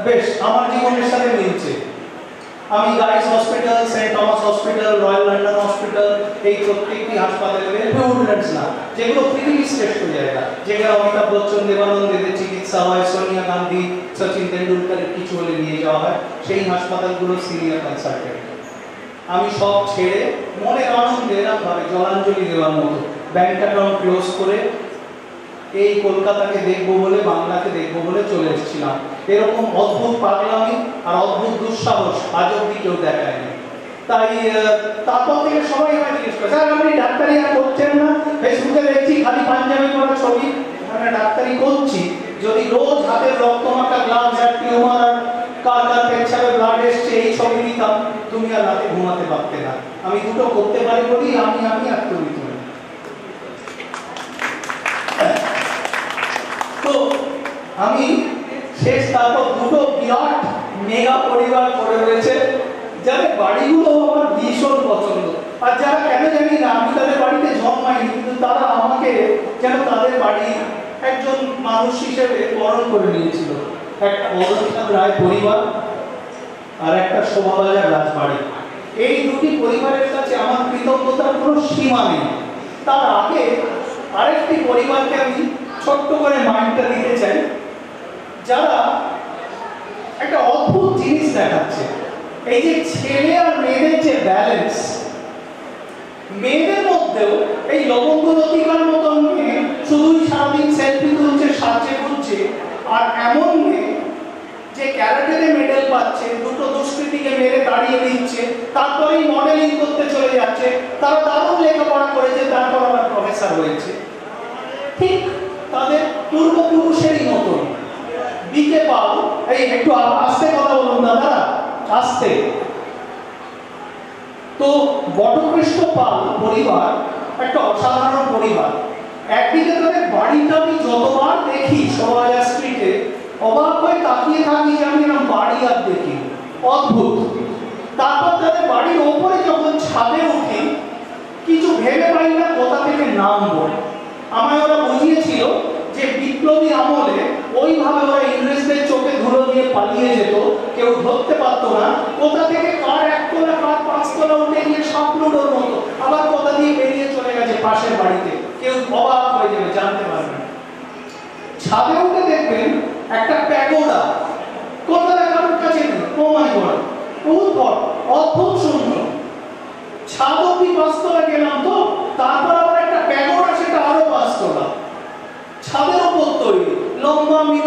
বেশ আমার জীবনের সাথে মিলছে। আমি Guy's Hospital, Saint Thomas Hospital, Royal London Hospital, এই প্রত্যেকটি হাসপাতালে উডল্যান্ডস না, যেগুলো পৃথিবীর শ্রেষ্ঠ জায়গা, যেখানে অমিতাভ বচ্চন, দেবানন্দের চিকিৎসা হয়, সোনিয়া গান্ধী, সচিন তেন্ডুলকারের কিছু হলে নিয়ে যাওয়া হয়, সেই হাসপাতালগুলো সিনিয়র কনসালটেন্ট। আমি সব ছেড়ে মনের আনন্দে এরকমভাবে জলাঞ্জলি দেওয়ার মতো ব্যাংক অ্যাকাউন্ট ক্লোজ করে এই কলকাতাকে দেখবো বলে, বাংলাকে দেখবো বলে চলে এসেছিলাম। এরকম অদ্ভুত পাগলামি আর অদ্ভুত দুঃসাহস আজ অব্দি কেউ দেখায়নি। তাই তারপর থেকে সবাই আমায় জিজ্ঞেস করে, স্যার আপনি ডাক্তারি আর করছেন না? ফেসবুকে দেখছি খালি পাঞ্জাবি পরা ছবি। মানে ডাক্তারি করছি, যদি রোজ হাতের রক্তমাখা গ্লাভস আর টিউমার আর কার কার পেছাবে ব্লাড এসছে এই ছবি নিতাম, তুমি আর রাতে ঘুমাতে পারতে না। আমি দুটো করতে পারি বলি আমি আর তুমি। তো আমি শেষ তারপর দুটো বিরাট মেগা পরিবার করে রয়েছে, যাদের বাড়িগুলো আমার ভীষণ পছন্দ। আর যারা কেন জানি না, আমি তাদের বাড়িতে জন্মাইনি, কিন্তু তারা আমাকে যেন তাদের বাড়ি একজন মানুষ হিসেবে বরণ করে নিয়েছিল। একটা অরবিন্দ রায় পরিবার আর একটা শোভাবাজার রাজবাড়ি, এই দুটি পরিবারের কাছে আমার কৃতজ্ঞতার কোনো সীমা নেই। তার আগে আরেকটি পরিবারকে আমি ছোট্ট করে মাইন্ডটা দিতে চাই, যারা একটা অদ্ভুত জিনিস দেখাচ্ছে। এই যে ছেলে আর মেয়েদের যে ব্যালেন্স, মেয়েদের মধ্যেও এই লবঙ্গ লতিকার মতন মেয়ে শুধুই সারাদিন সেলফি তুলছে, সাজে ঘুরছে, আর এমন মেয়ে যে ক্যারাটেতে মেডেল পাচ্ছে, দুটো দুষ্কৃতীকে মেরে দাঁড়িয়ে দিচ্ছে, তারপরেই মডেলিং করতে চলে যাচ্ছে, তারা দারুণ লেখাপড়া করেছে, তারপর আবার প্রফেসর হয়েছে। ঠিক তাদের পূর্বপুরুষেরই মতন। বিকে পাল, এই একটু আস্তে কথা বলুন দাদা, আস্তে। তো বটকৃষ্ণ পাল পরিবার একটা অসাধারণ পরিবার। একদিকে তাদের বাড়িটা আমি যতবার দেখি শোভাবাজার স্ট্রিটে, অবাক হয়ে তাকিয়ে থাকি যে আমি এরকম বাড়ি আর দেখি, অদ্ভুত। তারপর তাদের বাড়ির ওপরে যখন ছাদে উঠি, কিছু ভেবে পাই না কোথা থেকে নামবো। আমায় ওরা বুঝিয়েছিল যে বিপ্লবী আমলে ওইভাবে ওরা ইংরেজদের চোখে ধুলো দিয়ে পালিয়ে যেত, কেউ ধরতে পারতো না। কোথা থেকে কার একতলা কার পাঁচতলা উঠে গিয়ে স্বপ্নডোর মতো আবার কোথা দিয়ে বেরিয়ে চলে গেছে পাশের বাড়িতে, কেউ অবাক হয়ে যাবে, জানতে পারবে না। ছাদে উঠে দেখবেন একটা প্যাগোডা, কলকাতা কারোর কাছে নেই, প্রমাণ করা বহুত অদ্ভুত সুন্দর। ছাদ অব্দি পাঁচতলা গেলাম, তো তারপর আবার একটা প্যাগোডা, সেটা আরো পাঁচতলা, ছাদের ওপর তৈরি, লম্বা মিনার।